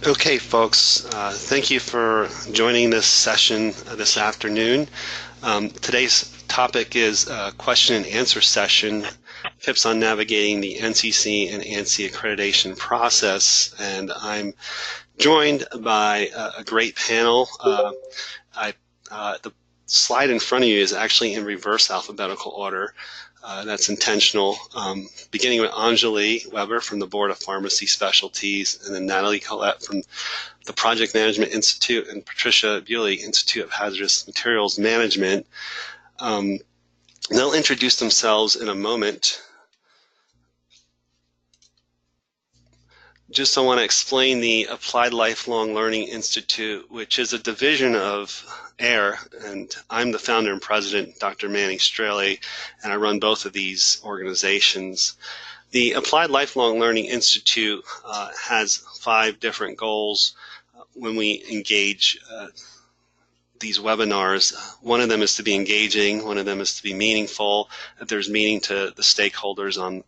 Okay, folks, thank you for joining this session this afternoon. Today's topic is a question and answer session, tips on navigating the NCCA and ANSI accreditation process, and I'm joined by a great panel. The slide in front of you is actually in reverse alphabetical order. That's intentional. Beginning with Anjali Weber from the Board of Pharmacy Specialties, and then Natalie Collette from the Project Management Institute, and Patricia Bewley, Institute of Hazardous Materials Management. They'll introduce themselves in a moment. Just I want to explain the Applied Lifelong Learning Institute, which is a division of AIR, and I'm the founder and president, Dr. Manny Straehle, and I run both of these organizations. The Applied Lifelong Learning Institute has 5 different goals when we engage these webinars. One of them is to be engaging, one of them is to be meaningful, that there's meaning to the stakeholders on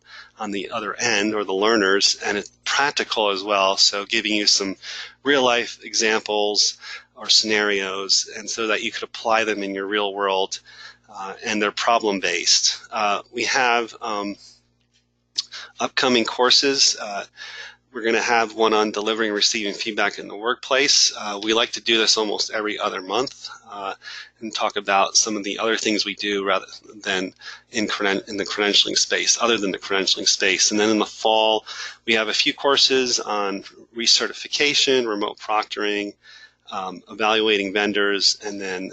the other end, or the learners, and it's practical as well, so giving you some real life examples or scenarios, and so that you could apply them in your real world, and they're problem based. We have upcoming courses. We're going to have one on delivering and receiving feedback in the workplace. We like to do this almost every other month and talk about some of the other things we do rather than in the credentialing space, other than the credentialing space. And then in the fall, we have a few courses on recertification, remote proctoring, evaluating vendors, and then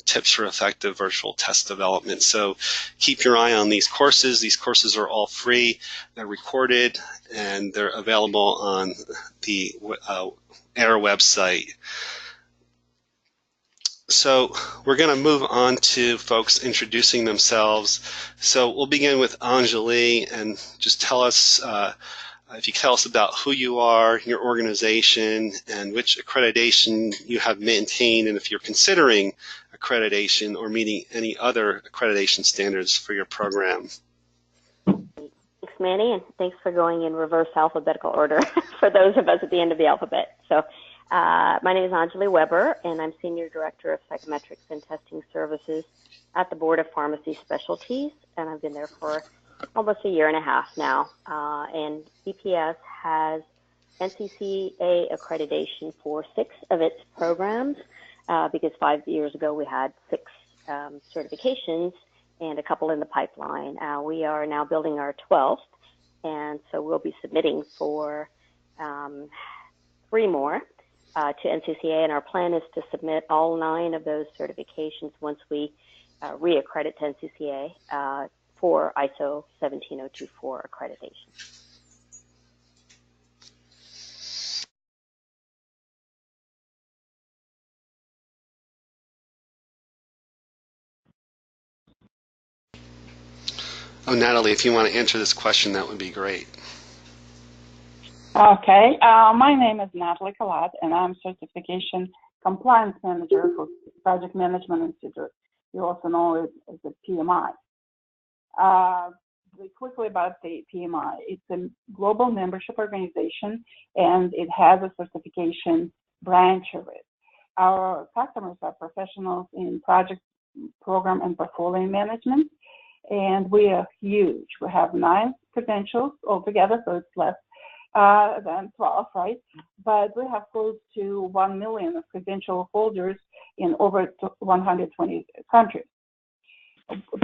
tips for effective virtual test development. So keep your eye on these courses. These courses are all free. They're recorded, and they're available on the AIR website. So we're going to move on to folks introducing themselves. So we'll begin with Anjali, and just tell us, if you tell us about who you are, your organization, and which accreditation you have maintained, and if you're considering accreditation or meeting any other accreditation standards for your program. Thanks, Manny, and thanks for going in reverse alphabetical order for those of us at the end of the alphabet. So my name is Anjali Weber, and I'm Senior Director of Psychometrics and Testing Services at the Board of Pharmacy Specialties, and I've been there for almost 1.5 years now. And BPS has NCCA accreditation for 6 of its programs, because 5 years ago we had 6 certifications and a couple in the pipeline. We are now building our 12th, and so we'll be submitting for 3 more to NCCA, and our plan is to submit all 9 of those certifications once we reaccredit to NCCA for ISO 17024 accreditation. Oh, Natalie, if you want to answer this question, that would be great. Okay, my name is Natalie Collette, and I'm Certification Compliance Manager for Project Management Institute. You also know it as the PMI. Quickly about the PMI, it's a global membership organization, and it has a certification branch of it. Our customers are professionals in project, program, and portfolio management, and we are huge. We have 9 credentials altogether, so it's less than 12, right? But we have close to 1 million of credential holders in over 120 countries.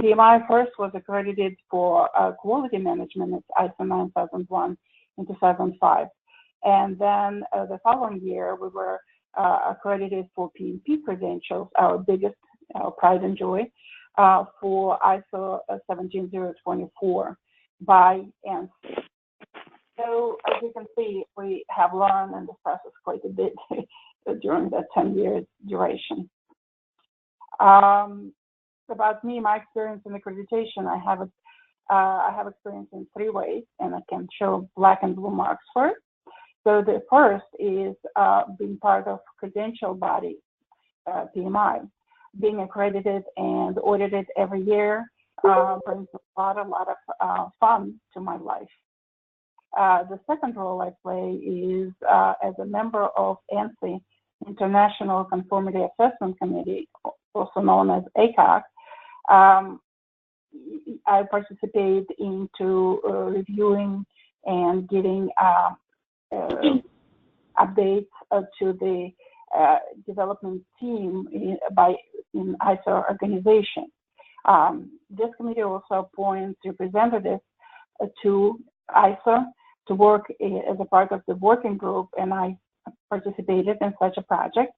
PMI first was accredited for quality management at ISO 9001 in 2005. And then the following year, we were accredited for PMP credentials, our biggest pride and joy, for ISO 17024 by ANSI. So as you can see, we have learned in this process quite a bit during that 10-year duration. About me, my experience in accreditation, I have experience in 3 ways, and I can show black and blue marks for it. So the first is being part of credential body, PMI. Being accredited and audited every year brings a lot of fun to my life. The second role I play is as a member of ANSI, International Conformity Assessment Committee, also known as ACOC. I participate into reviewing and giving updates to the development team in ISO organization. This committee also appoints representatives to ISO to work as a part of the working group, and I participated in such a project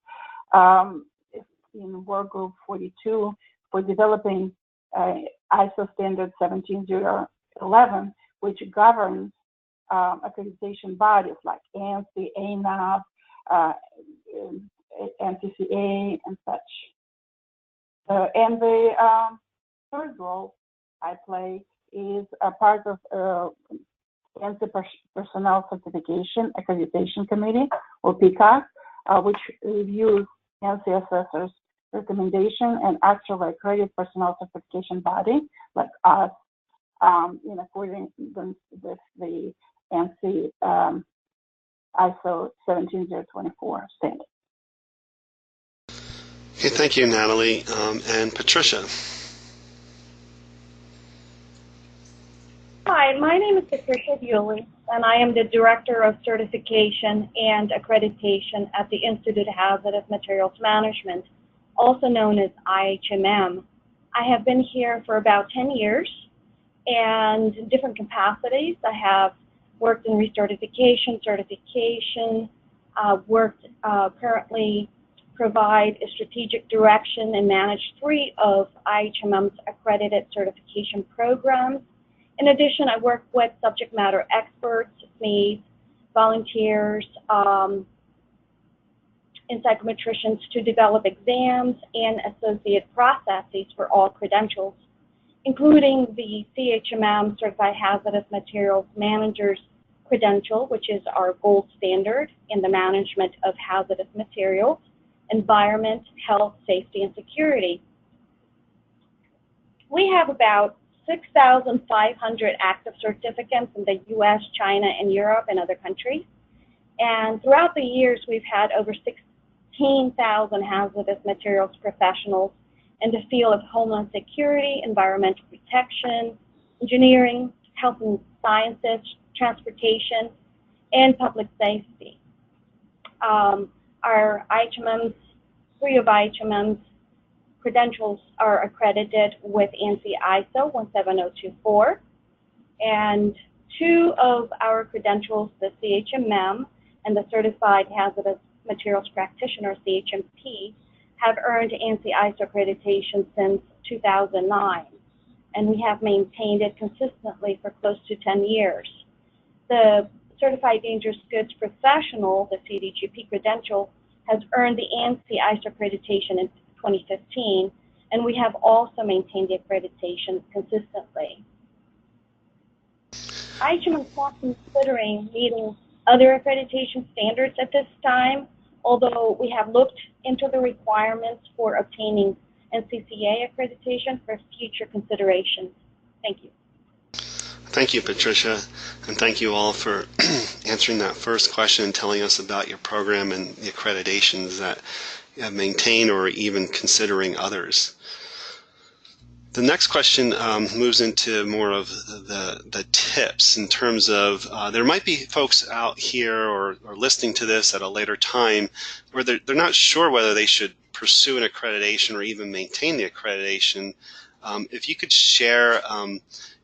in work group 42 for developing ISO standard 17011, which governs accreditation bodies like ANSI, ANAB, NCCA, and such. And the third role I play is a part of ANSI Personnel Certification Accreditation Committee, or PCAC, which reviews ANSI assessors' recommendation and actually accredited personnel certification body, like us, in accordance with the ANSI ISO 17024 standard. Okay, thank you, Natalie. And Patricia. Hi, my name is Patricia Bewley, and I am the Director of Certification and Accreditation at the Institute of Hazardous Materials Management, also known as IHMM. I have been here for about 10 years, and in different capacities. I have worked in recertification, certification, currently provide a strategic direction and manage 3 of IHMM's accredited certification programs. In addition, I work with subject matter experts, SMEs, volunteers, and psychometricians to develop exams and associate processes for all credentials, including the CHMM Certified Hazardous Materials Manager's credential, which is our gold standard in the management of hazardous materials, environment, health, safety, and security. We have about 6,500 active certificates in the US, China, and Europe, and other countries. And throughout the years, we've had over 16,000 hazardous materials professionals in the field of homeland security, environmental protection, engineering, health and sciences, transportation, and public safety. Our IHMM's, 3 of IHMM's credentials are accredited with ANSI ISO 17024, and 2 of our credentials, the CHMM and the Certified Hazardous Materials Practitioner, CHMP, have earned ANSI ISO accreditation since 2009, and we have maintained it consistently for close to 10 years. The Certified Dangerous Goods Professional, the CDGP credential, has earned the ANSI ISO accreditation in 2015, and we have also maintained the accreditation consistently. IHMM is not considering meeting other accreditation standards at this time, although we have looked into the requirements for obtaining NCCA accreditation for future considerations. Thank you. Thank you, Patricia, and thank you all for answering that first question and telling us about your program and the accreditations that you have maintained or even considering others. The next question moves into more of the tips in terms of there might be folks out here or listening to this at a later time where they're not sure whether they should pursue an accreditation or even maintain the accreditation. If you could share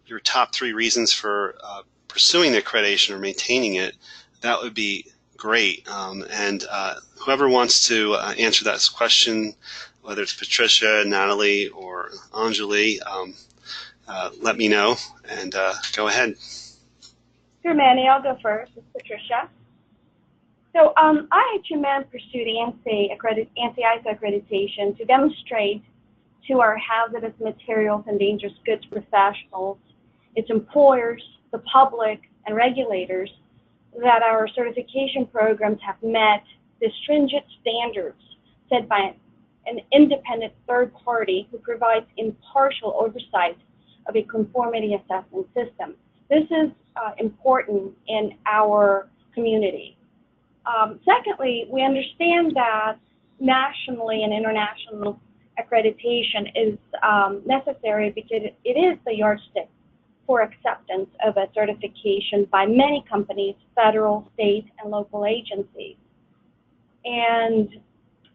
your top 3 reasons for pursuing the accreditation or maintaining it, that would be great. And whoever wants to answer that question, whether it's Patricia, Natalie, or Anjali, let me know and go ahead. Sure, Manny, I'll go first. It's Patricia. So IHMM pursued ANSI ISO accreditation to demonstrate to our hazardous materials and dangerous goods professionals, its employers, the public, and regulators that our certification programs have met the stringent standards set by an independent third party who provides impartial oversight of a conformity assessment system. This is important in our community. Secondly, we understand that nationally and international accreditation is necessary because it is the yardstick for acceptance of a certification by many companies, federal, state, and local agencies. And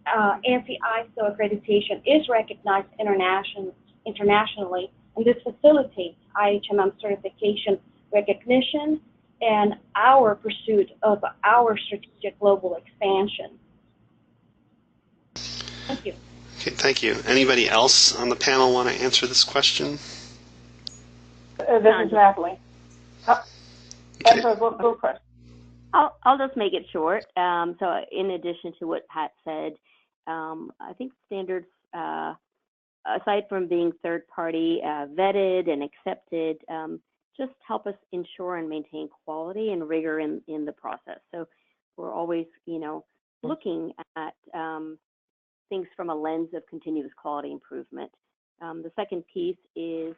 ANSI ISO accreditation is recognized internationally, and this facilitates IHMM certification recognition and our pursuit of our strategic global expansion. Thank you. Okay, thank you. Anybody else on the panel want to answer this question? This is Natalie. Okay. Go first. I'll just make it short. So in addition to what Pat said, I think standards, aside from being third-party vetted and accepted, just help us ensure and maintain quality and rigor in the process. So we're always, looking at things from a lens of continuous quality improvement. The second piece is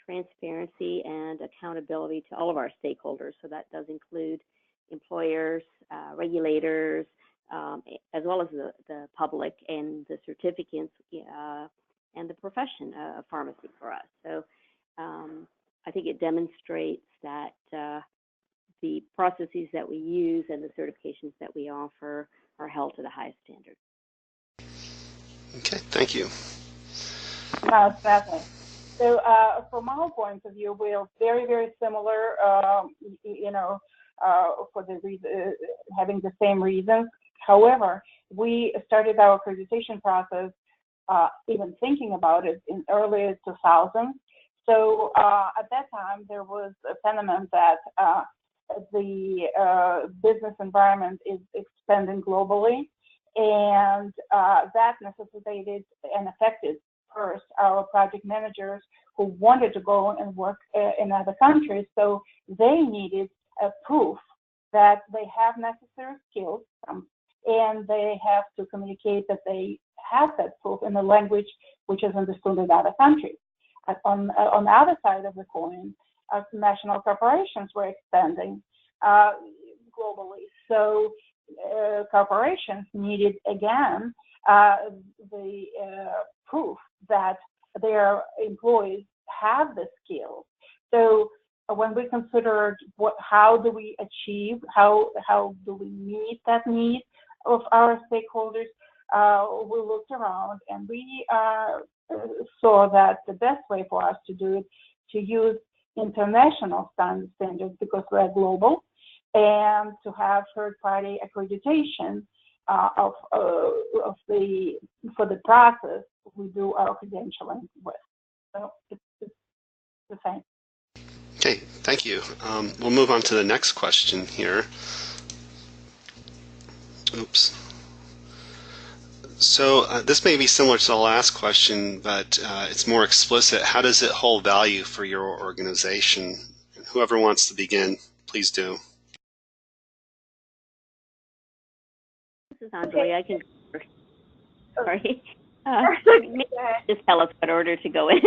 transparency and accountability to all of our stakeholders. So that does include employers, regulators, as well as the public and the certificates and the profession of pharmacy for us. So I think it demonstrates that the processes that we use and the certifications that we offer are held to the highest standard. Okay, thank you. Definitely. So from our point of view, we are very, very similar, for the reason, having the same reasons. However, we started our accreditation process, even thinking about it, in early 2000s. So at that time, there was a sentiment that the business environment is expanding globally, and that necessitated and affected first our project managers who wanted to go and work in other countries. So they needed a proof that they have necessary skills, and they have to communicate that they have that proof in a language which is understood in other countries. On the other side of the coin, national corporations were expanding globally. So corporations needed, again, the proof that their employees have the skills. So when we considered how do we achieve, how do we meet that need of our stakeholders, we looked around and we saw that the best way for us to do it, to use international standards because we're global, and to have third-party accreditation for the process we do our credentialing with. So it's the same. Okay, thank you. We'll move on to the next question here. Oops. So this may be similar to the last question, but it's more explicit. How does it hold value for your organization? Whoever wants to begin, please do. This is Anjali. I can go first. Sorry. Just tell us what order to go in.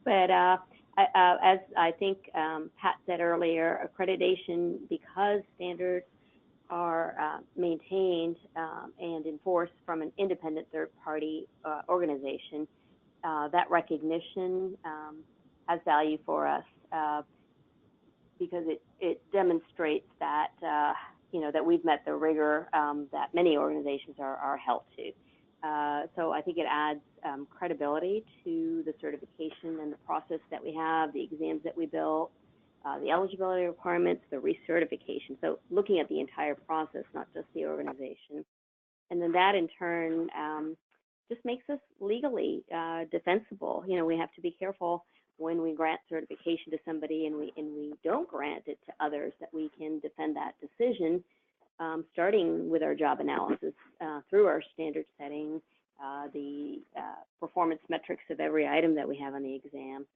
But as I think Pat said earlier, accreditation, because standards are maintained and enforced from an independent third-party organization, that recognition has value for us because it demonstrates that that we've met the rigor that many organizations are held to. So I think it adds credibility to the certification and the process that we have, the exams that we built, the eligibility requirements, the recertification. So looking at the entire process, not just the organization. And then that in turn just makes us legally defensible. We have to be careful when we grant certification to somebody and we don't grant it to others, that we can defend that decision, starting with our job analysis through our standard setting, the performance metrics of every item that we have on the exam.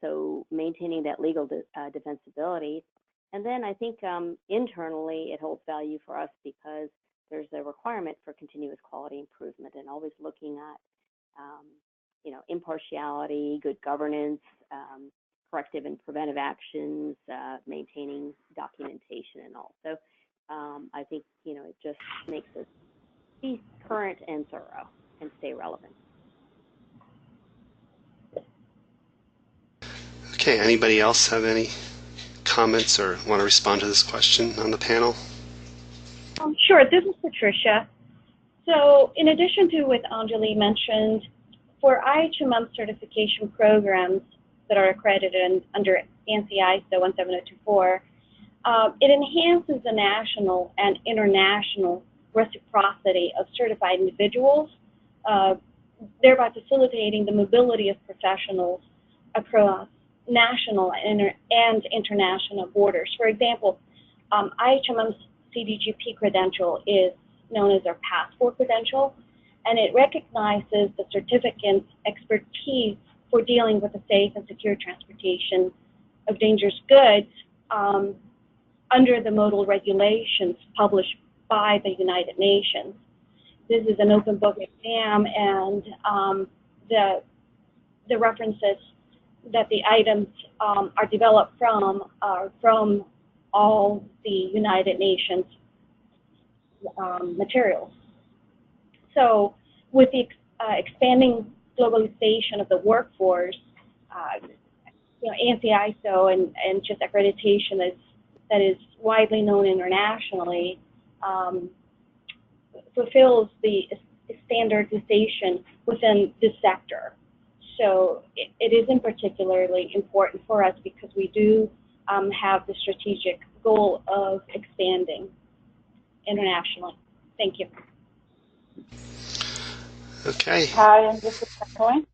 So maintaining that legal defensibility. And then I think internally it holds value for us because there's a requirement for continuous quality improvement and always looking at, impartiality, good governance, corrective and preventive actions, maintaining documentation and all. So I think, it just makes us be current and thorough and stay relevant. Okay, anybody else have any comments or want to respond to this question on the panel? Sure, this is Patricia. So in addition to what Anjali mentioned, for IHMM certification programs that are accredited under ANSI ISO 17024, it enhances the national and international reciprocity of certified individuals, thereby facilitating the mobility of professionals across national and international borders. For example, IHMM's CDGP credential is known as our passport credential, and it recognizes the certificate's expertise for dealing with the safe and secure transportation of dangerous goods under the modal regulations published by the United Nations. This is an open book exam, and the references that the items are developed from are from all the United Nations materials. So with the expanding globalization of the workforce, ANSI ISO and just accreditation that is widely known internationally fulfills the standardization within this sector. So it isn't particularly important for us because we do have the strategic goal of expanding internationally. Thank you. Okay. Hi, and this is Straehle.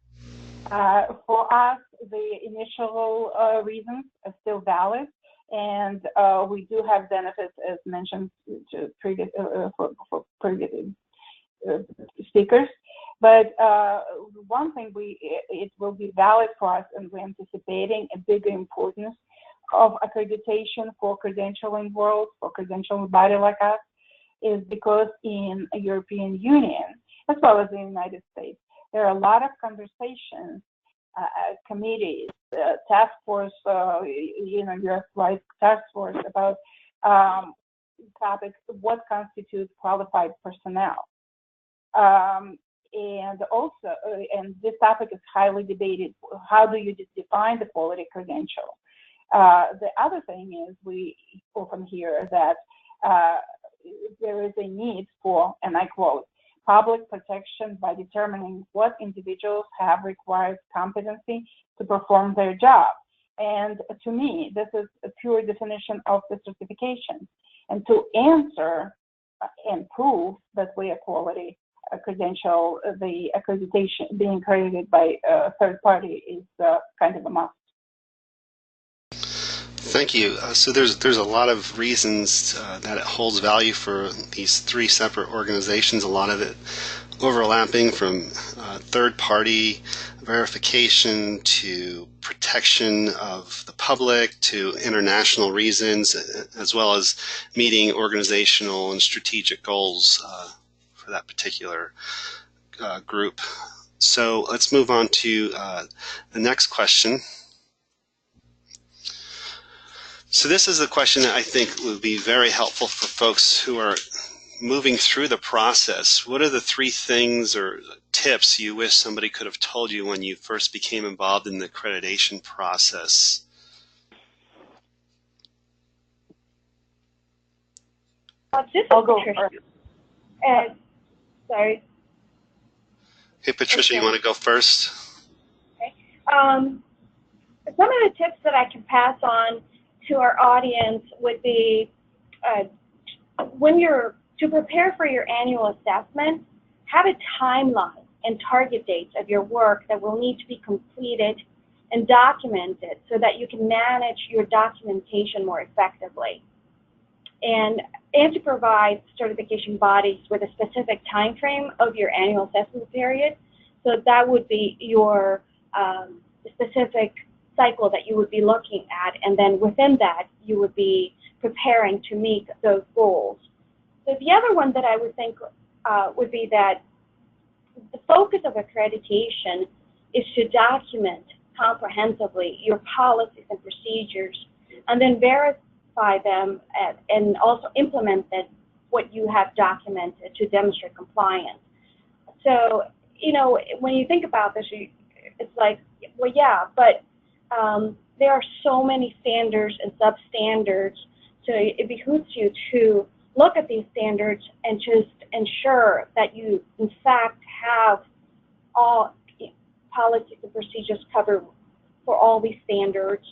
For us, the initial reasons are still valid, and we do have benefits, as mentioned to previous for previous speakers. But one thing it will be valid for us, and we're anticipating a bigger importance of accreditation for credentialing world, for credentialing body like us, is because in the European Union, as well as the United States, there are a lot of conversations, committees, task force, US-wide task force about topics, what constitutes qualified personnel. And also, and this topic is highly debated, how do you define the quality credential? The other thing is we often hear that there is a need for, and I quote, public protection by determining what individuals have required competency to perform their job. And to me, this is a pure definition of the certification. And to answer and prove that we are quality credential, the accreditation being accredited by a third party is kind of a must. Thank you. So there's a lot of reasons that it holds value for these three separate organizations, a lot of it overlapping from third-party verification to protection of the public to international reasons, as well as meeting organizational and strategic goals for that particular group. So let's move on to the next question. So this is a question that I think would be very helpful for folks who are moving through the process. What are the three things or tips you wish somebody could have told you when you first became involved in the accreditation process? I'll go first. Sorry. Hey, Patricia, Okay. You want to go first? Okay. Some of the tips that I can pass on to our audience would be to prepare for your annual assessment, have a timeline and target dates of your work that will need to be completed and documented so that you can manage your documentation more effectively. And ANSI provides certification bodies with a specific time frame of your annual assessment period. So that would be your specific cycle that you would be looking at, and then within that you would be preparing to meet those goals. So the other one that I would think would be that the focus of accreditation is to document comprehensively your policies and procedures, and then verify them and also implement what you have documented to demonstrate compliance. So, you know, when you think about this, it's like, well, yeah, but there are so many standards and substandards, so it behooves you to look at these standards and just ensure that you, in fact, have all policies and procedures covered for all these standards.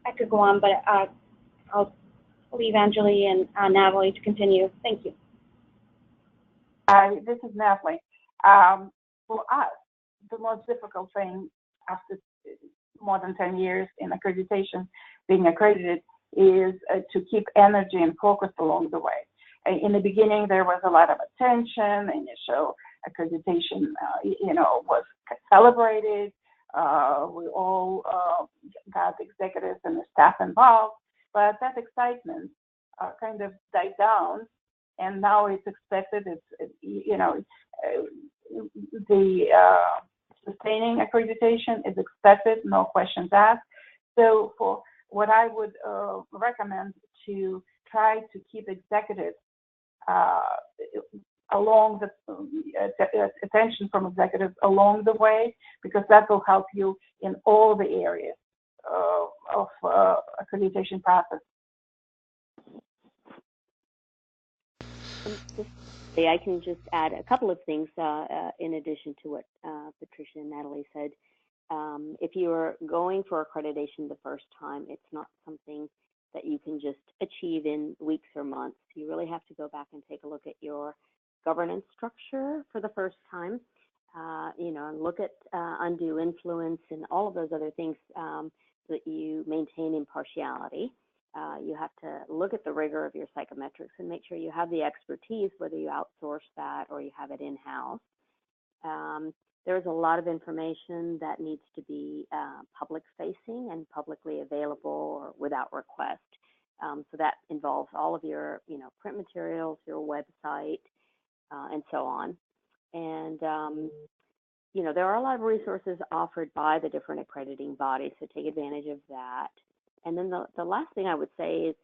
I could go on, but I'll leave Anjali and Natalie to continue. Thank you. This is Natalie. For us, the most difficult thing after more than 10 years in accreditation, being accredited, is to keep energy and focus along the way. In the beginning, there was a lot of attention. Initial accreditation, you know, was celebrated. We all got executives and the staff involved, but that excitement kind of died down, and now it's expected. It's you know, the sustaining accreditation is expected, no questions asked. So for what I would recommend, to try to keep executives along the attention from executives along the way, because that will help you in all the areas of accreditation process. I can just add a couple of things in addition to what Patricia and Natalie said. If you're going for accreditation the first time, it's not something that you can just achieve in weeks or months. You really have to go back and take a look at your governance structure for the first time, you know, and look at undue influence and all of those other things so that you maintain impartiality. You have to look at the rigor of your psychometrics and make sure you have the expertise, whether you outsource that or you have it in-house. There's a lot of information that needs to be public-facing and publicly available or without request. So that involves all of your, you know, print materials, your website, and so on. And, you know, there are a lot of resources offered by the different accrediting bodies, so take advantage of that. And then the last thing I would say is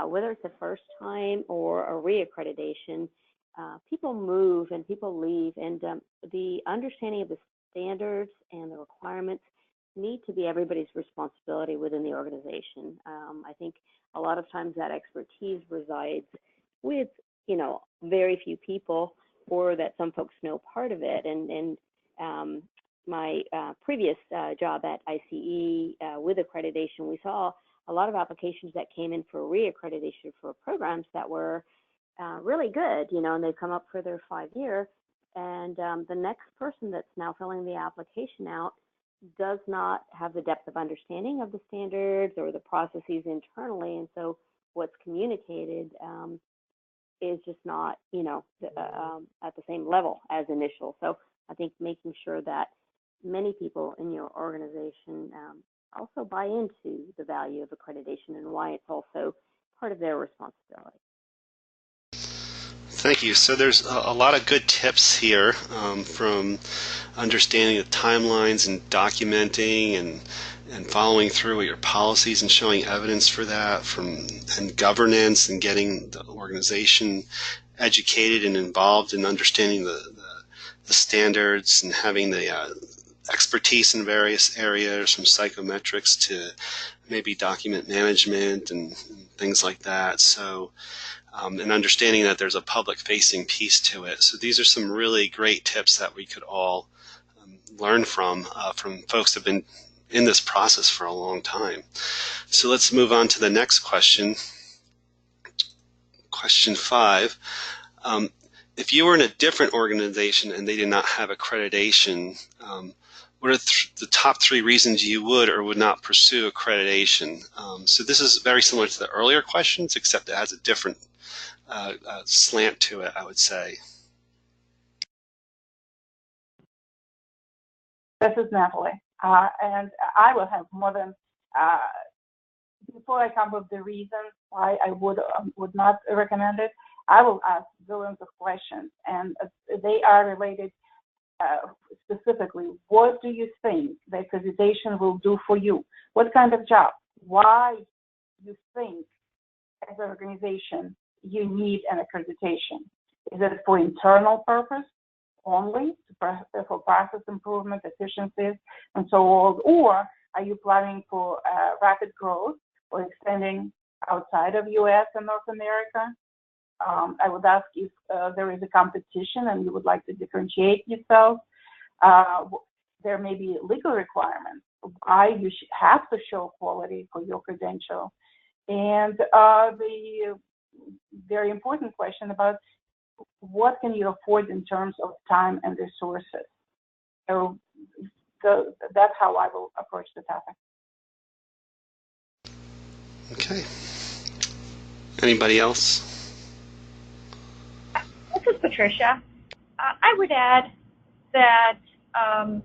whether it's the first time or a reaccreditation, people move and people leave, and the understanding of the standards and the requirements need to be everybody's responsibility within the organization. I think a lot of times that expertise resides with, you know, very few people, or that some folks know part of it. And my previous job at ICE with accreditation, we saw a lot of applications that came in for reaccreditation for programs that were really good, you know, and they've come up for their 5-year, and the next person that's now filling the application out does not have the depth of understanding of the standards or the processes internally, and so what's communicated is just not, you know, at the same level as initial. So I think making sure that many people in your organization also buy into the value of accreditation and why it's also part of their responsibility. Thank you. So there's a lot of good tips here, from understanding the timelines and documenting and following through with your policies and showing evidence for that, and governance and getting the organization educated and involved in understanding the standards and having the expertise in various areas, from psychometrics to maybe document management and things like that. So, and understanding that there's a public-facing piece to it. So these are some really great tips that we could all learn from folks who have been in this process for a long time. So let's move on to the next question. Question 5. If you were in a different organization and they did not have accreditation, what are the top 3 reasons you would or would not pursue accreditation? So this is very similar to the earlier questions, except it has a different slant to it, I would say. This is Natalie, and I will have more than, before I come up with the reasons why I would not recommend it, I will ask billions of questions, and they are related specifically, what do you think the accreditation will do for you? What kind of job? Why you think as an organization you need an accreditation? Is it for internal purpose only, for process improvement, efficiencies, and so on? Or are you planning for rapid growth or expanding outside of US and North America? I would ask if there is a competition and you would like to differentiate yourself. There may be legal requirements why you have to show quality for your credential. And the very important question about what can you afford in terms of time and resources. So that's how I will approach the topic. Okay. Anybody else? This is Patricia. I would add that I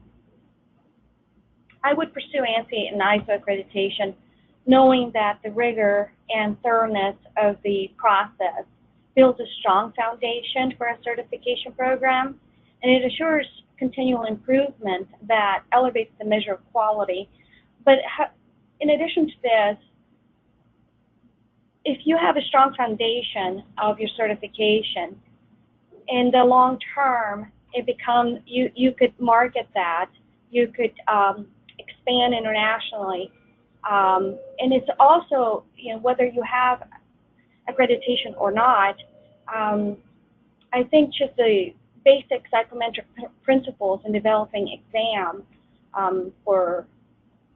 would pursue ANSI and ISO accreditation, knowing that the rigor and thoroughness of the process builds a strong foundation for a certification program, and it assures continual improvement that elevates the measure of quality. But in addition to this, if you have a strong foundation of your certification, in the long term, it becomes, you could market that, you could expand internationally, and it's also, whether you have accreditation or not, I think just the basic psychometric principles in developing exam for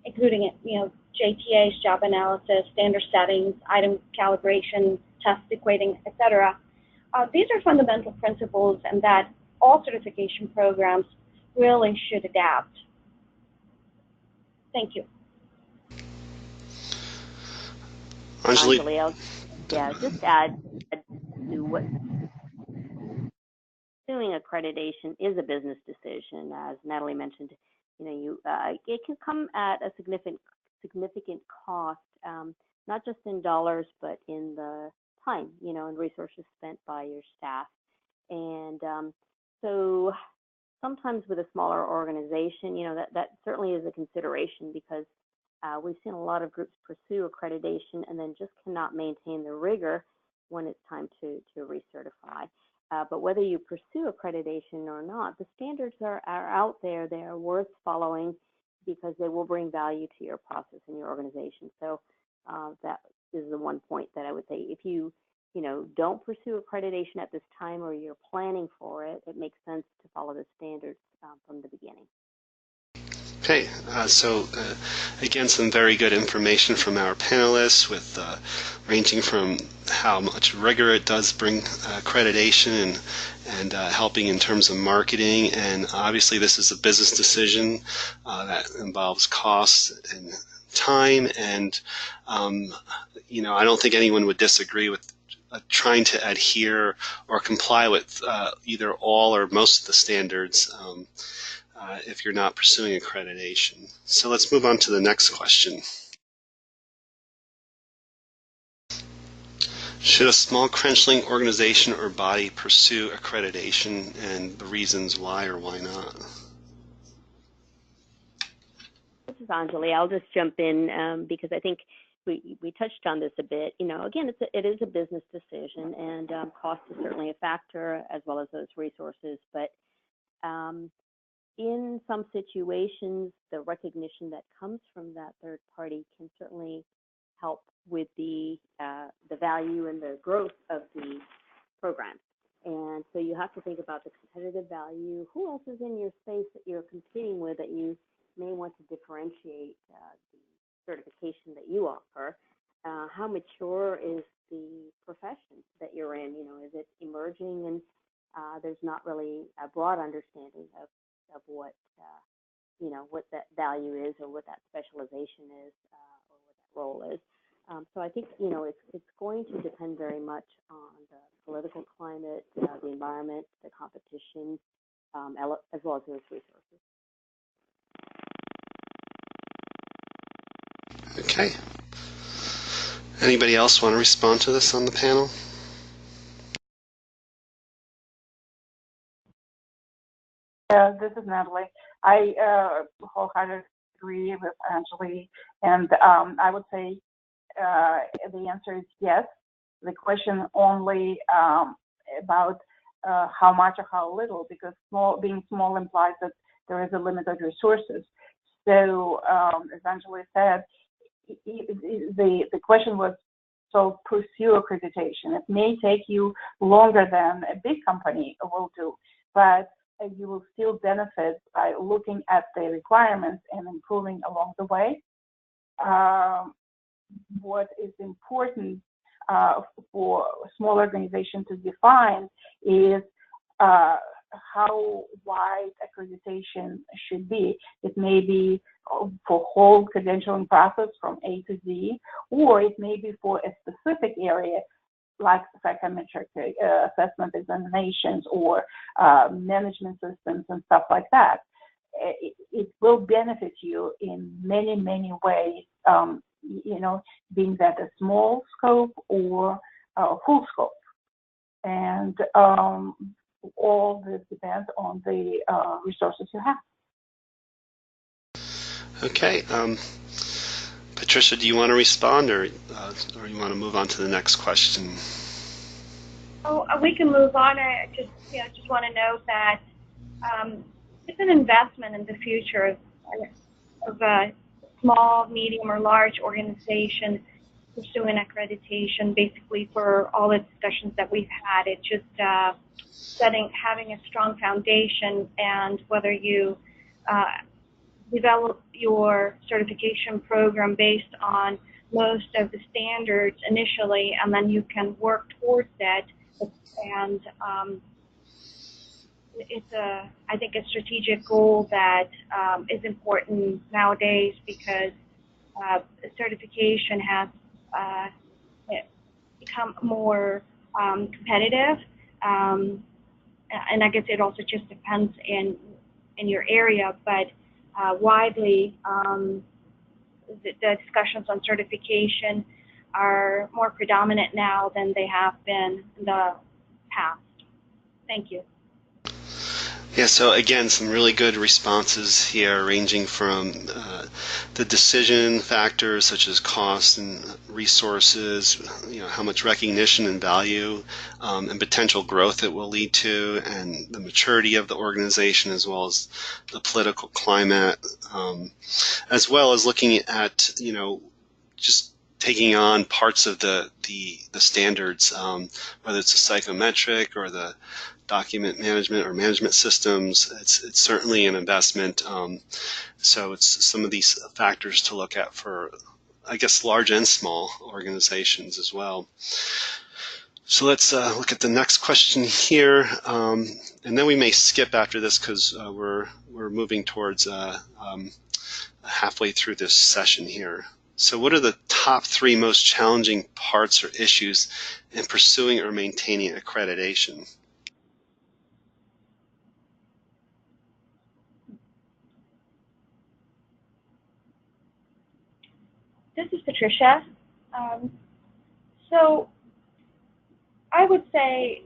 including JTAs, job analysis, standard settings, item calibration, test equating, etc. These are fundamental principles, and that all certification programs really should adapt. Thank you. Anjali? I'll just add to what pursuing accreditation is a business decision. As Natalie mentioned, it can come at a significant cost, not just in dollars, but in the time, and resources spent by your staff. And so sometimes with a smaller organization, that certainly is a consideration, because we've seen a lot of groups pursue accreditation and then just cannot maintain the rigor when it's time to recertify. But whether you pursue accreditation or not, the standards are out there. They are worth following because they will bring value to your process and your organization. So that is the one point that I would say. If you don't pursue accreditation at this time, or you're planning for it, it makes sense to follow the standards from the beginning. Okay, so again, some very good information from our panelists, with ranging from how much rigor it does bring accreditation and helping in terms of marketing. And obviously this is a business decision that involves costs and time, and I don't think anyone would disagree with trying to adhere or comply with either all or most of the standards if you're not pursuing accreditation. So let's move on to the next question. Should a small credentialing organization or body pursue accreditation, and the reasons why or why not? This is Anjali. I'll just jump in because I think we touched on this a bit. Again, it is a business decision, and cost is certainly a factor, as well as those resources. But in some situations, the recognition that comes from that third party can certainly help with the value and the growth of the program. And so you have to think about the competitive value. Who else is in your space that you're competing with that you may want to differentiate the certification that you offer? How mature is the profession that you're in? Is it emerging, and there's not really a broad understanding of what what that value is, or what that specialization is, or what that role is. So I think it's going to depend very much on the political climate, the environment, the competition, as well as those resources. Okay. Anybody else want to respond to this on the panel? This is Natalie. I wholeheartedly agree with Anjali, and I would say the answer is yes. The question only about how much or how little, because being small implies that there is a limited resources. So as Anjali said, the question was, so pursue accreditation. It may take you longer than a big company will do, but you will still benefit by looking at the requirements and improving along the way. What is important for a small organization to define is how wide accreditation should be. It may be for whole credentialing process from A to Z, or it may be for a specific area like psychometric assessment examinations or management systems and stuff like that. It will benefit you in many, many ways, you know, being that a small scope or full scope. And all this depends on the resources you have. Okay. Patricia, do you want to respond, or you want to move on to the next question? Oh, we can move on. I just want to note that it's an investment in the future of a small, medium, or large organization pursuing accreditation. Basically, for all the discussions that we've had, it's just having a strong foundation, and whether you develop your certification program based on most of the standards initially, and then you can work towards that. And it's I think, a strategic goal that is important nowadays, because certification has become more competitive, and I guess it also just depends in your area, but widely the discussions on certification are more predominant now than they have been in the past. Thank you. Yeah, so again, some really good responses here, ranging from the decision factors such as cost and resources, you know, how much recognition and value and potential growth it will lead to, and the maturity of the organization, as well as the political climate, as well as looking at, you know, just taking on parts of the standards, whether it's a psychometric or the document management or management systems. It's certainly an investment. So it's some of these factors to look at for, I guess, large and small organizations as well. So let's look at the next question here, and then we may skip after this because we're moving towards halfway through this session here. So what are the top 3 most challenging parts or issues in pursuing or maintaining accreditation? This is Patricia. So I would say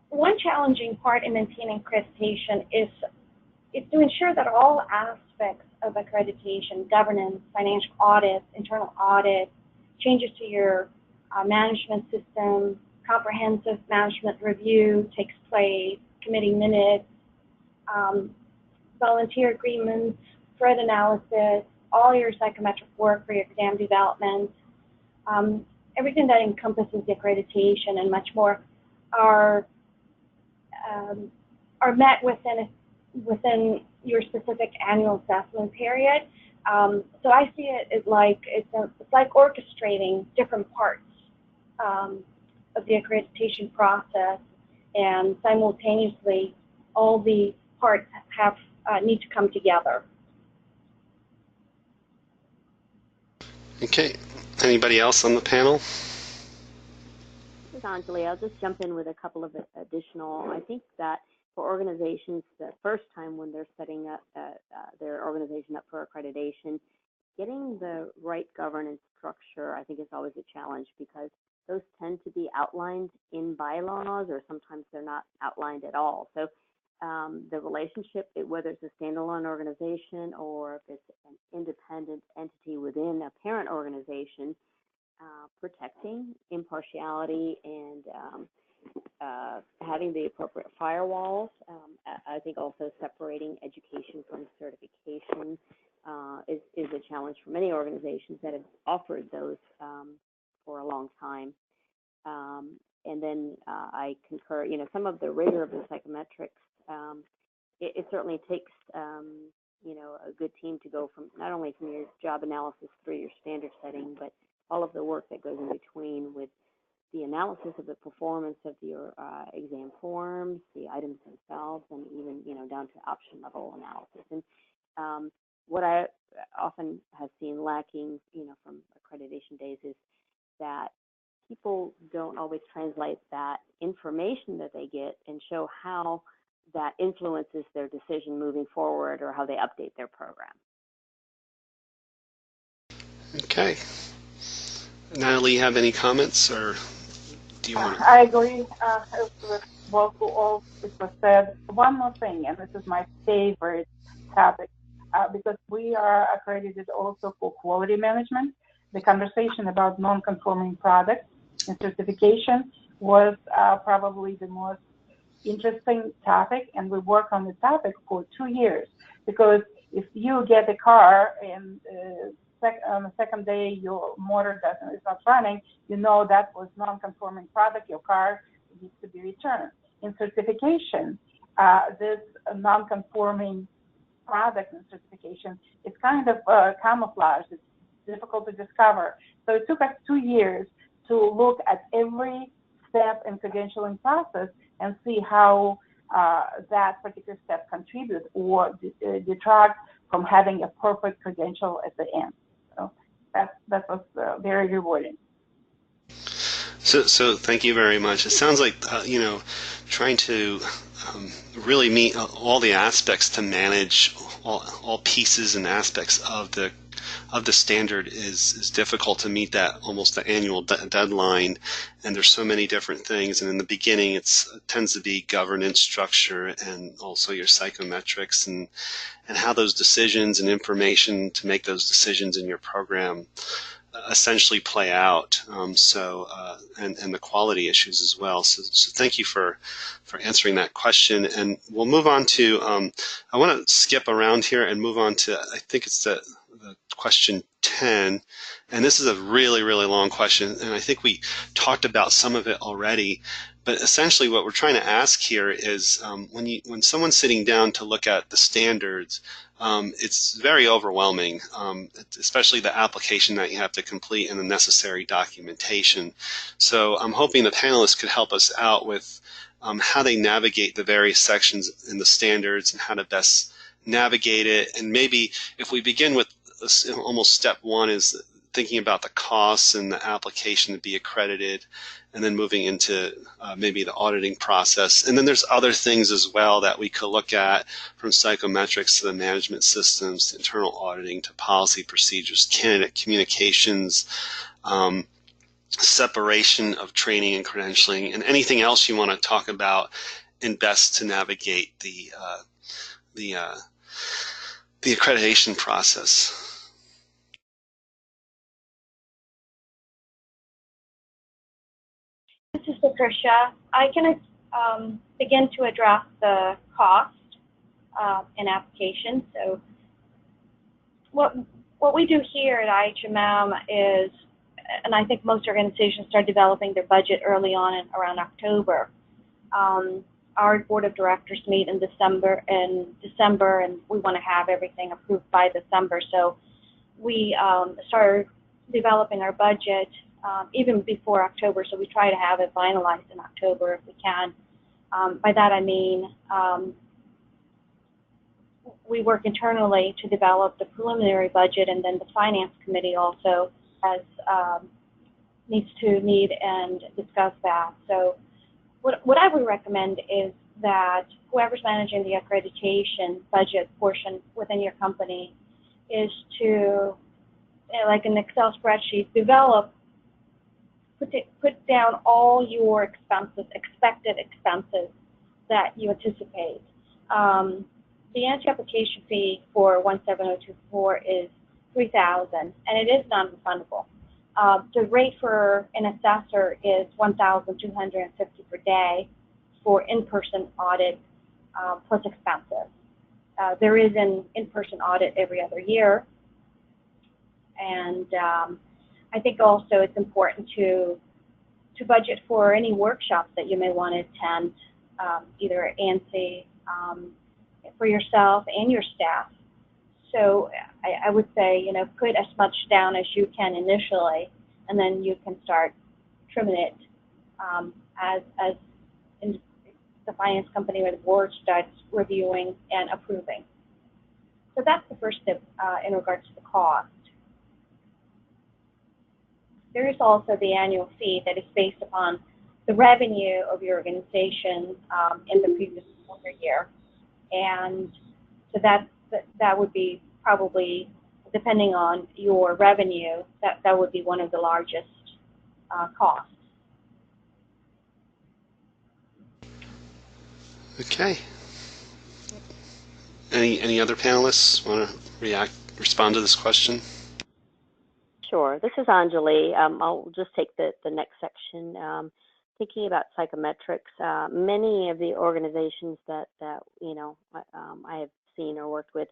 one challenging part in maintaining accreditation is to ensure that all aspects of accreditation, governance, financial audit, internal audit, changes to your management system, comprehensive management review takes place, committee minutes, volunteer agreements, threat analysis, all your psychometric work for your exam development, everything that encompasses the accreditation and much more are met within your specific annual assessment period. So I see it as like it's like orchestrating different parts of the accreditation process, and simultaneously all the parts need to come together. Okay. Anybody else on the panel? This is Anjali. I'll just jump in with a couple of additional. I think that for organizations, the first time when they're setting up their organization up for accreditation, getting the right governance structure, I think, is always a challenge, because those tend to be outlined in bylaws, or sometimes they're not outlined at all. So the relationship, whether it's a standalone organization or if it's an independent entity within a parent organization, protecting impartiality and having the appropriate firewalls. I think also separating education from certification is a challenge for many organizations that have offered those for a long time. And then I concur, some of the rigor of the psychometrics, it certainly takes, a good team to go from not only from your job analysis through your standard setting, but all of the work that goes in between with the analysis of the performance of your exam forms, the items themselves, and even, down to option level analysis. And what I often have seen lacking, from accreditation days is that people don't always translate that information that they get and show how that influences their decision moving forward or how they update their program. Okay. Natalie, you have any comments, or do you want to? I agree with all it was said. One more thing, and this is my favorite topic, because we are accredited also for quality management. The conversation about non-conforming products and certification was probably the most interesting topic, and we worked on the topic for 2 years, because if you get a car and on the second day your motor is not running, that was non-conforming product, your car needs to be returned. In certification, this non-conforming product and certification is kind of camouflage. It's difficult to discover. So it took us 2 years to look at every step in credentialing process and see how that particular step contributes or detract from having a perfect credential at the end. So that was very rewarding. So thank you very much. It sounds like trying to really meet all the aspects to manage all pieces and aspects of the standard is difficult to meet that almost the annual deadline, and there's so many different things. And in the beginning, it tends to be governance structure and also your psychometrics and how those decisions and information to make those decisions in your program essentially play out. And the quality issues as well. So thank you for answering that question. And we'll move on to, I want to skip around here and move on to, I think it's the question 10. And this is a really, really long question. And I think we talked about some of it already. But essentially what we're trying to ask here is when someone's sitting down to look at the standards, it's very overwhelming, especially the application that you have to complete and the necessary documentation. So I'm hoping the panelists could help us out with how they navigate the various sections in the standards and how to best navigate it. And maybe if we begin with almost step one is thinking about the costs and the application to be accredited, and then moving into maybe the auditing process. And then there's other things as well that we could look at, from psychometrics to the management systems, to internal auditing, to policy procedures, candidate communications, separation of training and credentialing, and anything else you want to talk about in best to navigate the accreditation process. This is Patricia. I can begin to address the cost and application. So what we do here at IHMM is, and I think most organizations start developing their budget early on in around October. Our board of directors meet in December, and we want to have everything approved by December. So we start developing our budget even before October, so we try to have it finalized in October if we can. By that I mean we work internally to develop the preliminary budget, and then the finance committee also needs to meet and discuss that. So what I would recommend is that whoever's managing the accreditation budget portion within your company is to, like an Excel spreadsheet, develop put down all your expenses, expected expenses that you anticipate. The ANSI application fee for 17024 is $3,000, and it is non-refundable. The rate for an assessor is $1,250 per day for in-person audit plus expenses. There is an in-person audit every other year, and I think also it's important to budget for any workshops that you may want to attend, either at ANSI, for yourself and your staff. So I would say, you know, put as much down as you can initially, and then you can start trimming it as in the finance company or the board starts reviewing and approving. So that's the first step in regards to the cost. There is also the annual fee that is based upon the revenue of your organization in the previous calendar year. And so that would be probably, depending on your revenue, that would be one of the largest costs. Okay. Any other panelists want to respond to this question? Sure. This is Anjali. I'll just take the next section. Thinking about psychometrics, many of the organizations that you know I have seen or worked with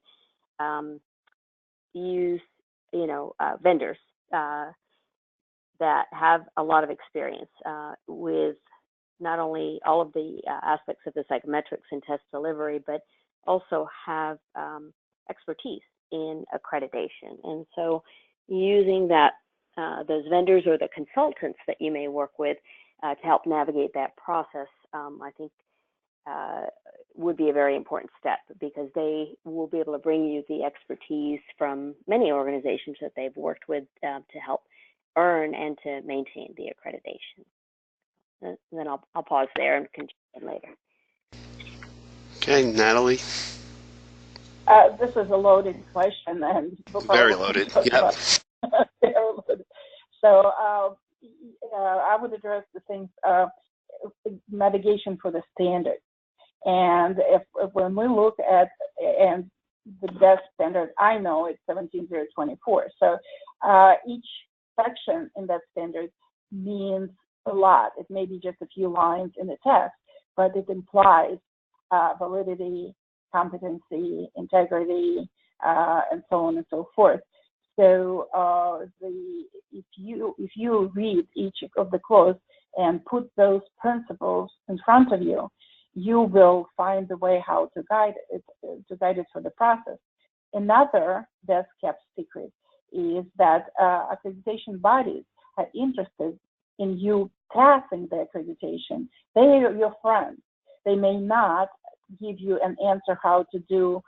use vendors that have a lot of experience with not only all of the aspects of the psychometrics and test delivery, but also have expertise in accreditation. And so using that, those vendors or the consultants that you may work with to help navigate that process, I think would be a very important step, because they will be able to bring you the expertise from many organizations that they've worked with to help earn and to maintain the accreditation. And then I'll pause there and continue later. Okay, Natalie. This is a loaded question, and very loaded. Yep. Very loaded. So I would address the things navigation for the standard, and when we look at and the best standard I know it's 17024. So each section in that standard means a lot. It may be just a few lines in the text, but it implies validity, competency, integrity, and so on and so forth. So if you read each of the clause and put those principles in front of you, you will find the way how to guide it for the process. Another best kept secret is that accreditation bodies are interested in you passing the accreditation. They are your friends. They may not give you an answer how to do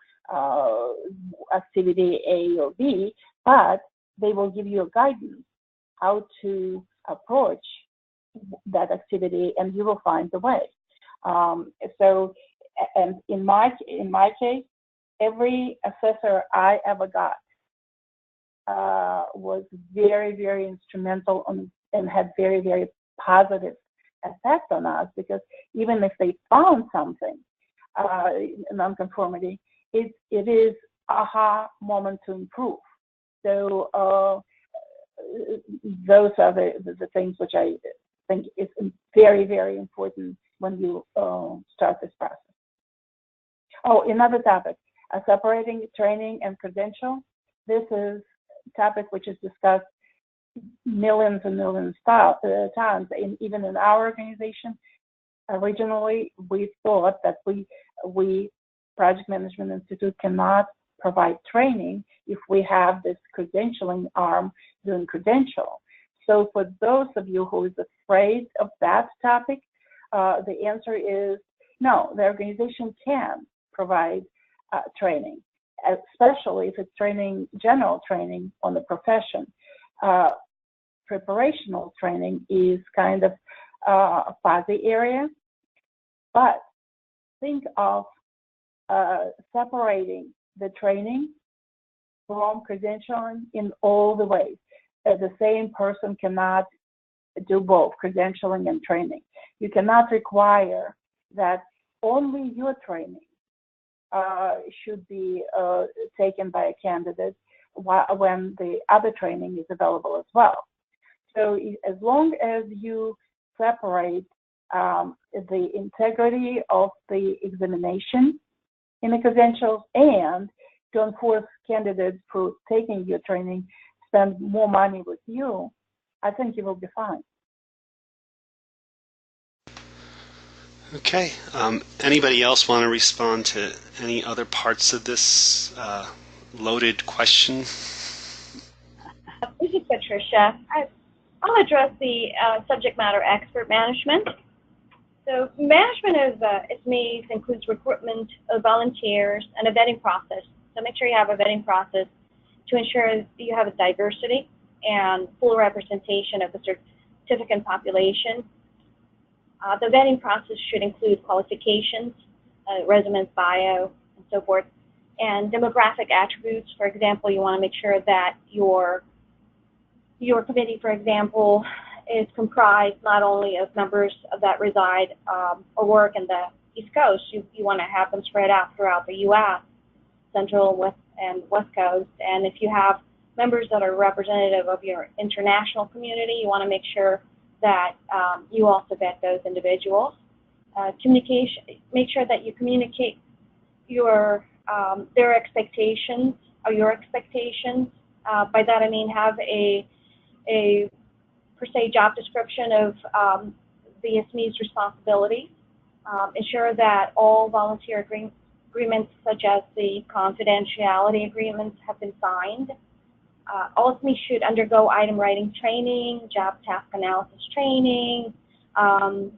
activity A or B, but they will give you a guidance how to approach that activity, and you will find the way. So, and in my case, every assessor I ever got was very, very instrumental and had very, very positive effect on us, because even if they found something, nonconformity, it is aha moment to improve. So those are the things which I think is very, very important when you start this process. Oh, another topic, separating training and credential. This is a topic which is discussed millions and millions times, and even in our organization. Originally, we thought that we Project Management Institute cannot provide training if we have this credentialing arm doing credential. So for those of you who is afraid of that topic, the answer is no, the organization can provide training, especially if it's training, general training on the profession. Preparational training is kind of a fuzzy area, but think of separating the training from credentialing in all the ways. The same person cannot do both credentialing and training. You cannot require that only your training should be taken by a candidate when the other training is available as well. So as long as you separate the integrity of the examination in the credentials and don't force candidates for taking your training spend more money with you, I think you will be fine. Okay. Anybody else want to respond to any other parts of this loaded question? This is Patricia. I'll address the subject matter expert management. So management of SMEs includes recruitment of volunteers and a vetting process. So make sure you have a vetting process to ensure you have a diversity and full representation of the certificate population. The vetting process should include qualifications, resume, bio, and so forth, and demographic attributes. For example, you want to make sure that your committee, for example, is comprised not only of members that reside or work in the East Coast. You want to have them spread out throughout the U.S., Central, West, and West Coast. And if you have members that are representative of your international community, you want to make sure that you also vet those individuals. Communication, make sure that you communicate their expectations or your expectations. By that I mean have a per se job description of the SME's responsibilities. Ensure that all volunteer agreements such as the confidentiality agreements have been signed. All SMEs should undergo item writing training, job task analysis training,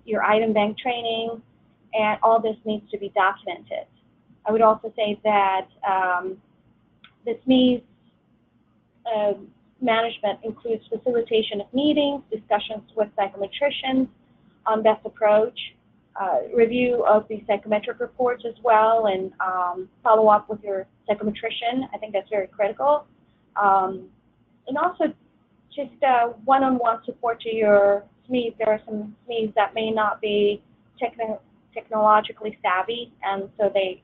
your item bank training, and all this needs to be documented. I would also say that the SME's management includes facilitation of meetings, discussions with psychometricians on best approach, review of the psychometric reports as well, and follow up with your psychometrician. I think that's very critical. And also just one-on-one support to your SMEs. There are some SMEs that may not be technologically savvy, and so they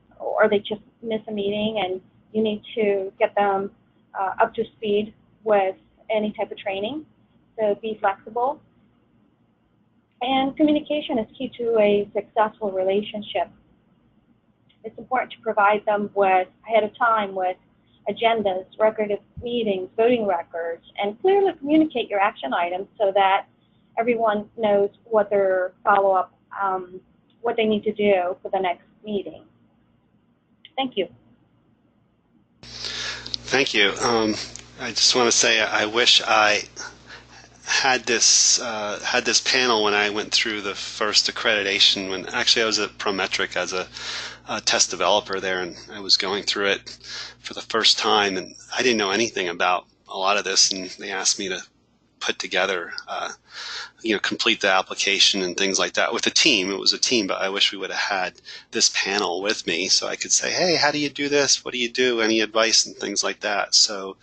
just miss a meeting, and you need to get them up to speed with any type of training. So be flexible. And communication is key to a successful relationship. It's important to provide them with, ahead of time, with agendas, record of meetings, voting records, and clearly communicate your action items so that everyone knows what their follow-up, what they need to do for the next meeting. Thank you. Thank you. I just want to say I wish I had this panel when I went through the first accreditation. When actually I was at Prometric as a test developer there, and I was going through it for the first time, and I didn't know anything about a lot of this, and they asked me to put together, complete the application and things like that with a team. It was a team, but I wish we would have had this panel with me so I could say, hey, how do you do this? What do you do? Any advice and things like that. So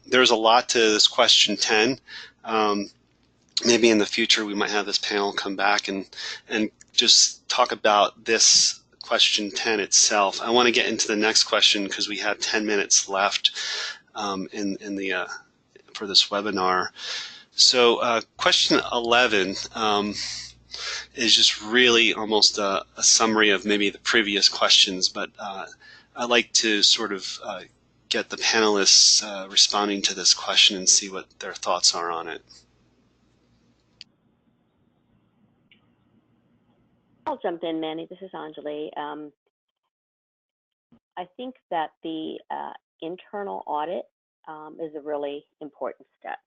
there's a lot to this question 10. Maybe in the future we might have this panel come back and just talk about this question 10 itself. I want to get into the next question because we have 10 minutes left for this webinar. So question 11 is just really almost a summary of maybe the previous questions, but I'd like to sort of get the panelists responding to this question and see what their thoughts are on it. I'll jump in, Manny. This is Anjali. I think that the internal audit is a really important step.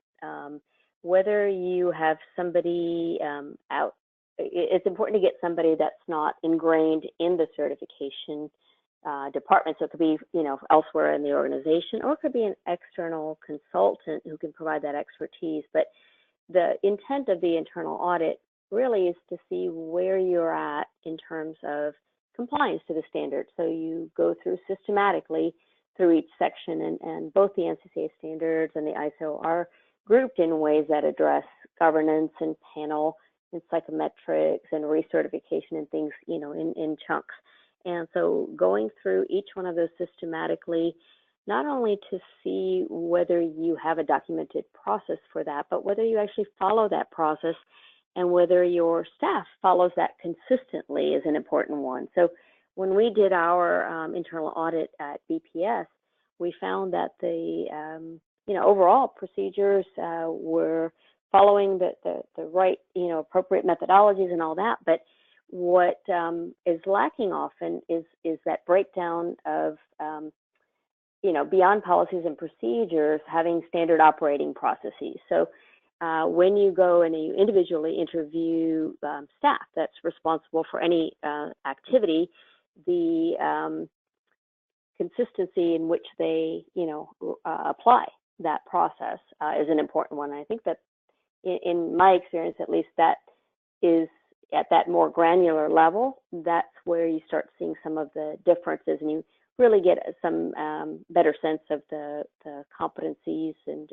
Whether you have somebody out, it's important to get somebody that's not ingrained in the certification department. So it could be, elsewhere in the organization, or it could be an external consultant who can provide that expertise. But the intent of the internal audit really is to see where you're at in terms of compliance to the standard. So you go through systematically through each section, and both the NCCA standards and the ISO are grouped in ways that address governance and panel and psychometrics and recertification and things, in chunks. And so going through each one of those systematically, not only to see whether you have a documented process for that, but whether you actually follow that process and whether your staff follows that consistently is an important one. So when we did our internal audit at BPS, we found that the overall procedures were following the right appropriate methodologies and all that. But what is lacking often is that breakdown of beyond policies and procedures, having standard operating processes. So when you go and you individually interview staff that's responsible for any activity, the consistency in which they, apply that process is an important one. I think that in my experience, at least, that is at that more granular level, that's where you start seeing some of the differences, and you really get some better sense of the competencies and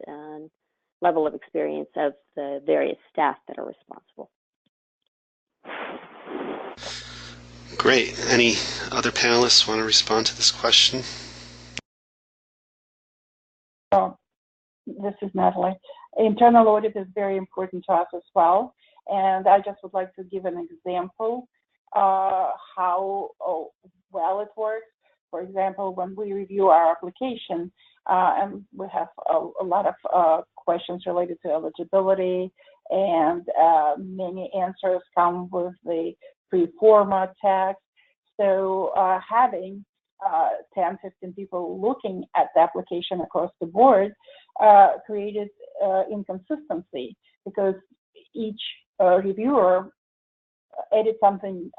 level of experience of the various staff that are responsible. Great. Any other panelists want to respond to this question? This is Natalie. Internal audit is very important to us as well. And I just would like to give an example how well it works. For example, when we review our application, and we have a lot of questions related to eligibility, and many answers come with the pre-format text. So having 10, 15 people looking at the application across the board created inconsistency, because each reviewer added something,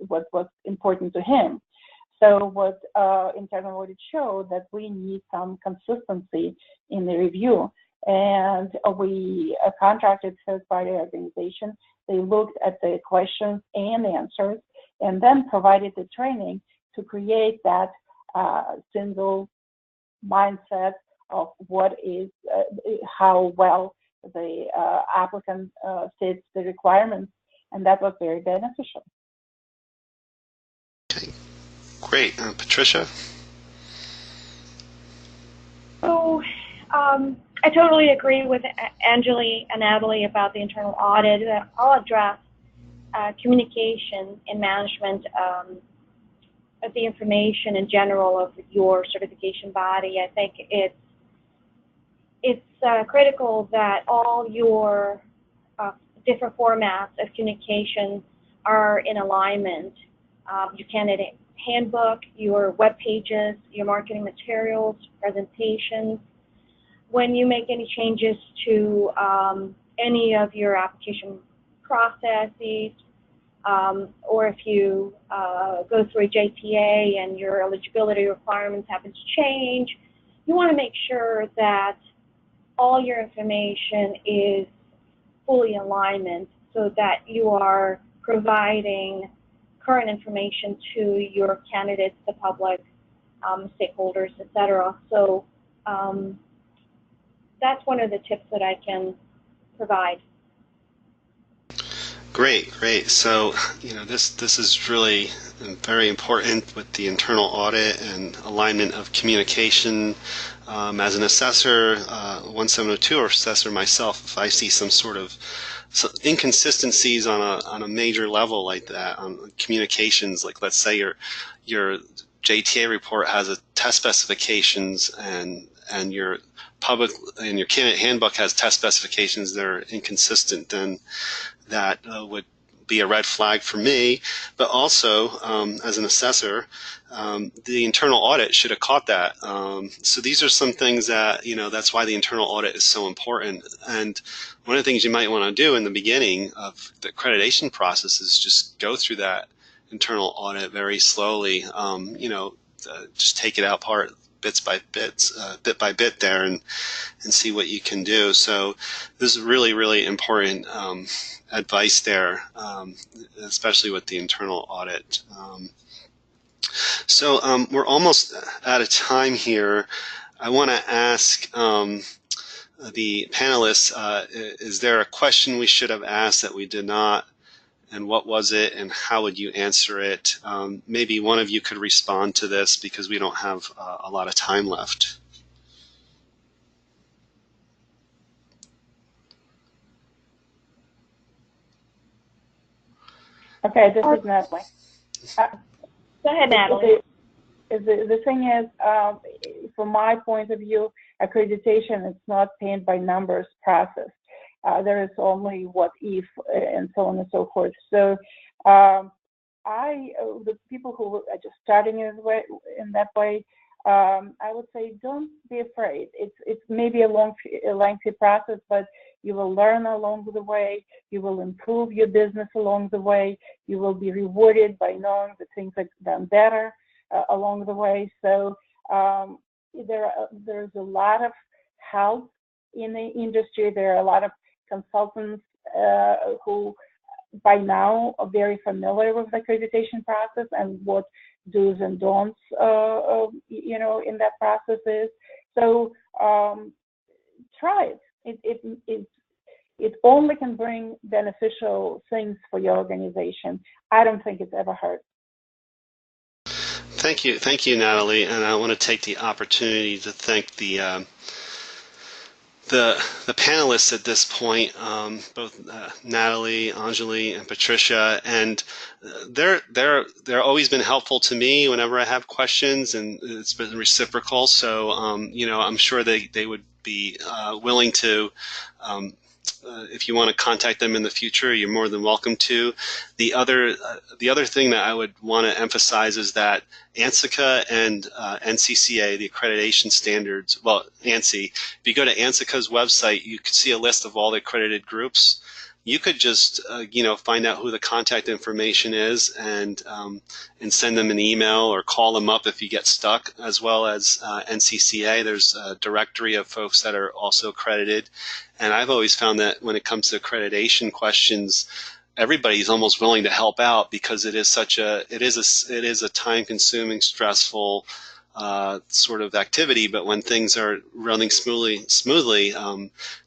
what was important to him. So what internal audit showed that we need some consistency in the review. And we contracted third-party organization. They looked at the questions and answers, and then provided the training to create that single mindset of what is, how well the applicant fits the requirements, and that was very beneficial. Okay, great. Patricia? So I totally agree with Anjali and Natalie about the internal audit. I'll address communication and management of the information in general of your certification body. I think it's critical that all your different formats of communication are in alignment. Your candidate handbook, your web pages, your marketing materials, presentations. When you make any changes to any of your application processes, or if you go through a JTA and your eligibility requirements happen to change, you want to make sure that all your information is fully in alignment so that you are providing current information to your candidates, the public, stakeholders, etc. So that's one of the tips that I can provide. Great, great. So, this is really very important with the internal audit and alignment of communication. As an assessor, 1702 or assessor myself, if I see some sort of inconsistencies on a major level like that, on communications, like let's say your JTA report has a test specifications and your public and your candidate handbook has test specifications that are inconsistent, then that would be a red flag for me. But also, as an assessor, the internal audit should have caught that. So these are some things that, that's why the internal audit is so important. And one of the things you might want to do in the beginning of the accreditation process is just go through that internal audit very slowly, just take it out bit by bit there and see what you can do. So this is really, really important advice there, especially with the internal audit. So we're almost out of time here. I want to ask the panelists, is there a question we should have asked that we did not? And what was it, and how would you answer it? Maybe one of you could respond to this because we don't have a lot of time left. Okay, this is Natalie. Go ahead, Natalie. The thing is, from my point of view, accreditation is not paint by numbers process. There is only what if and so on and so forth. So the people who are just starting in that way, I would say don't be afraid. It's maybe a lengthy process, but you will learn along the way. You will improve your business along the way. You will be rewarded by knowing that things are done better along the way. So there's a lot of help in the industry. There are a lot of consultants who by now are very familiar with the accreditation process and what do's and don'ts in that process is. So try it. It only can bring beneficial things for your organization. I don't think it's ever hurt. Thank you, Natalie. And I want to take the opportunity to thank the panelists at this point, both Natalie, Anjali, and Patricia, and they're always been helpful to me whenever I have questions, and it's been reciprocal. So I'm sure they would be willing to. If you want to contact them in the future, you're more than welcome to. The other thing that I would want to emphasize is that ANSICA and NCCA, the accreditation standards, well, ANSI, if you go to ANSICA's website, you can see a list of all the accredited groups. You could just, find out who the contact information is and send them an email or call them up if you get stuck, as well as NCCA. There's a directory of folks that are also accredited. And I've always found that when it comes to accreditation questions, everybody's almost willing to help out because it is a time-consuming, stressful sort of activity. But when things are running smoothly,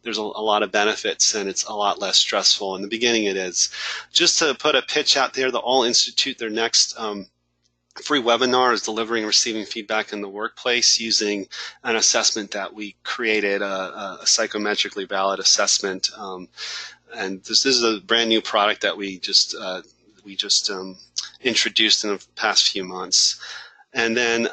there's a lot of benefits, and it's a lot less stressful. In the beginning, it is. Just to put a pitch out there, the All Institute, their next free webinar is delivering and receiving feedback in the workplace using an assessment that we created, a psychometrically valid assessment. And this is a brand new product that we just introduced in the past few months. And then,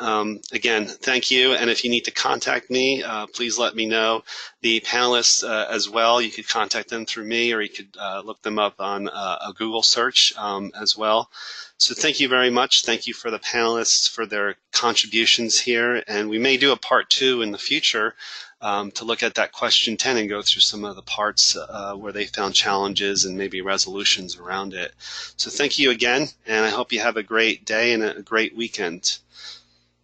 again, thank you. And if you need to contact me, please let me know. The panelists as well, you could contact them through me, or you could look them up on a Google search as well. So thank you very much. Thank you for the panelists for their contributions here. And we may do a part 2 in the future to look at that question 10 and go through some of the parts where they found challenges and maybe resolutions around it. So thank you again, and I hope you have a great day and a great weekend.